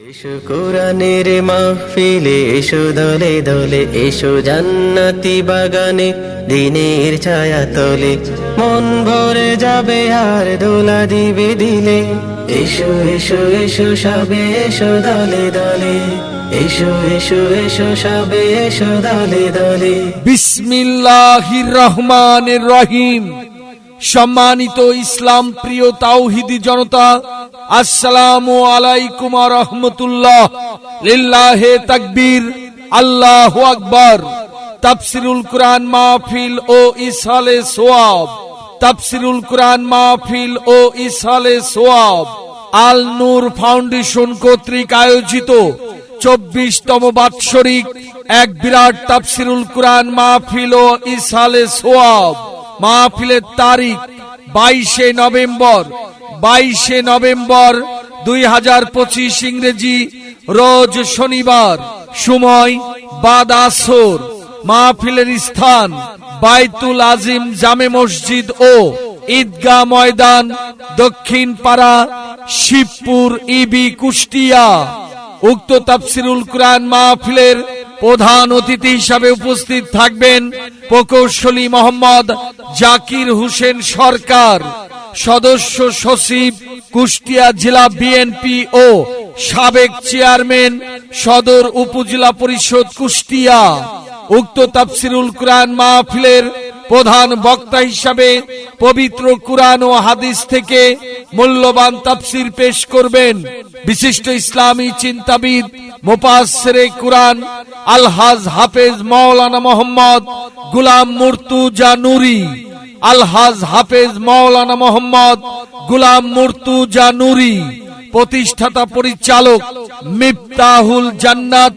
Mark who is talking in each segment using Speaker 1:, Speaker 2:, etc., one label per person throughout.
Speaker 1: এসো কোরআনের মাহফিলে, এসো দলে দলে, এসো জান্নাতি বাগানে দিনের ছায়া তলে, মন ভরে যাবে আর দোলা দিবে দিলে। এসো এসো এসো সবে এসো দলে দলে, এসো এসো এসো সবে এসো দলে দলে।
Speaker 2: বিসমিল্লাহির রহমানির রহিম। সম্মানিত ইসলাম প্রিয় তাওহীদি জনতা, আসসালামু আলাইকুম ওয়া রাহমাতুল্লাহ। লিল্লাহে তাকবীর, আল্লাহু আকবার। তাফসীরুল কুরআন মাহফিল ও ইসহালে সওয়াব, তাফসীরুল কুরআন মাহফিল ও ইসহালে সওয়াব আল নূর ফাউন্ডেশন কর্তৃক আয়োজিত 24তম বাৎসরিক এক বিরাট তাফসীরুল কুরআন মাহফিল ও ইসহালে সওয়াব। মাহফিলের তারিখ 22শে নভেম্বর 2025 ইংরেজি, রোজ শনিবার, সময় বাদ আসর। মাহফিলের স্থান বাইতুল আজিম জামে মসজিদ ও ঈদগাহ ময়দান, দক্ষিণ পাড়া, শিবপুর, ইবি, কুষ্টিয়া। উক্ত তাফসীরুল কুরআন মাহফিলের প্রধান অতিথি হিসাবে উপস্থিত থাকবেন প্রকৌশলী মোহাম্মদ জাকির হোসেন সরকার, সদস্য সচিব, কুষ্টিয়া জেলা বিএনপি ও সাবেক চেয়ারম্যান, সদর উপজেলা পরিষদ, কুষ্টিয়া। উক্ত তাফসীরুল কুরআন মাহফিলের প্রধান বক্তা হিসাবে পবিত্র কুরআন ও হাদিস থেকে মূল্যবান তাফসীর পেশ করবেন বিশিষ্ট ইসলামী চিন্তাবিদ, মুফাসসিরে কুরআন আলহাজ হাফেজ মাওলানা মোহাম্মদ গোলাম মুর্তুজা নুরী, আলহাজ হাফেজ মাওলানা মোহাম্মদ গোলাম মুর্তুজা নুরী। প্রতিষ্ঠাতা পরিচালক মিফতাহুল জান্নাত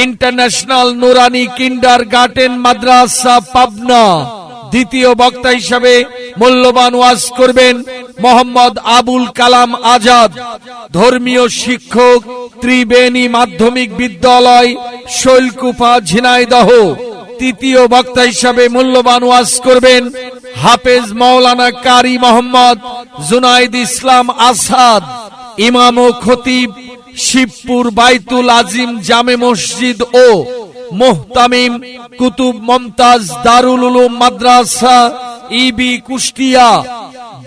Speaker 2: ইন্টারন্যাশনাল নুরানি কিন্ডারগার্টেন মাদ্রাসা, পাবনা। দ্বিতীয় বক্তা হিসাবে মূল্যবান ওয়াজ করবেন মোহাম্মদ আবুল কালাম আজাদ, ধর্মীয় শিক্ষক, ত্রিবেণী মাধ্যমিক বিদ্যালয়, শৈলকুপা, ঝিনাইদহ। তৃতীয় বক্তা হিসাবে মূল্যবান ওয়াজ করবেন হাফেজ মাওলানা কারি মোহাম্মদ জুনাইদ ইসলাম আসাদ, ইমাম ও খতিব, শিবপুর বাইতুল আজিম জামে মসজিদ ও মুহতামিম কুতুব মমতাজ দারুল উলুম মাদ্রাসা, ইবি, কুষ্টিয়া।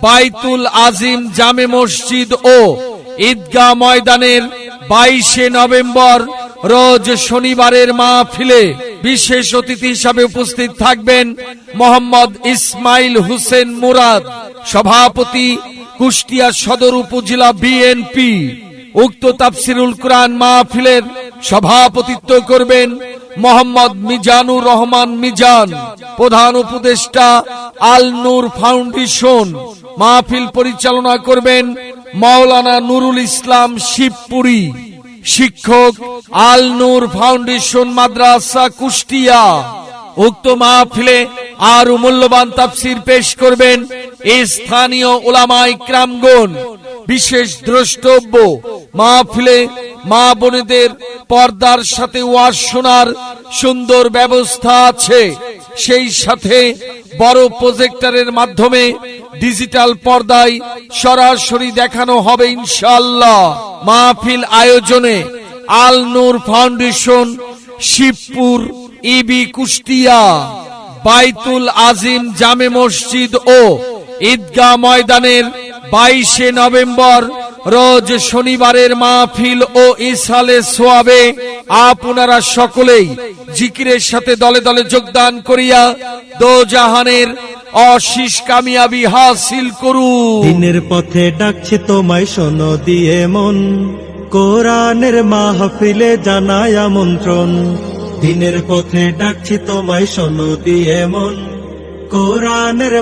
Speaker 2: বাইতুল আজিম জামে মসজিদ ও ঈদগাহ ময়দানের 22শে নভেম্বর রোজ শনিবারের মাহফিলে বিশেষ অতিথি হিসাবে উপস্থিত থাকবেন মোহাম্মদ ইসমাইল হোসেন মুরাদ, সভাপতি, কুষ্টিয়া সদর উপজেলা বিএনপি। উক্ত তাফসীরুল কুরআন মাহফিলের সভাপতিত্ব করবেন মোহাম্মদ মিজানুর রহমান মিজান, প্রধান উপদেষ্টা, আল নূর ফাউন্ডেশন। মাহফিল পরিচালনা করবেন মাওলানা নুরুল ইসলাম শিবপুরী, শিক্ষক, আল নূর ফাউন্ডেশন মাদ্রাসা, কুষ্টিয়া। উক্ত মাহফিলে আরো মূল্যবান তাফসীর পেশ করবেন স্থানীয় উলামায়ে কিরামগণ। বিশেষ দ্রষ্টব্য, মাহফিলে মা বোনেদের পর্দার সাথে ওয়াজ শোনার সুন্দর ব্যবস্থা আছে। সেই সাথে বড় প্রজেক্টরের মাধ্যমে ডিজিটাল পর্দায় সরাসরি দেখানো হবে ইনশাআল্লাহ। মাহফিল আয়োজনে আল নূর ফাউন্ডেশন, শিবপুর, ইবি, কুষ্টিয়া। বাইতুল আজিম জামে মসজিদ ও ঈদগাহ ময়দানের 22শে নভেম্বর রোজ শনিবারের মাহফিল ও ইসহালে সওয়াবে আপনারা সকলেই জিকিরের সাথে দলে দলে যোগদান করিয়া দোজাহানের অশেষ কামিয়াবি হাসিল করুন।
Speaker 3: দিনের পথে ডাকছে তোমায়, শোনো দিয়ে মন, কোরআনের মাহফিলে জানায় আমন্ত্রণ। দিনের পথে ডাকছে তোমায়, শোনো দিয়ে মন, কোরআনের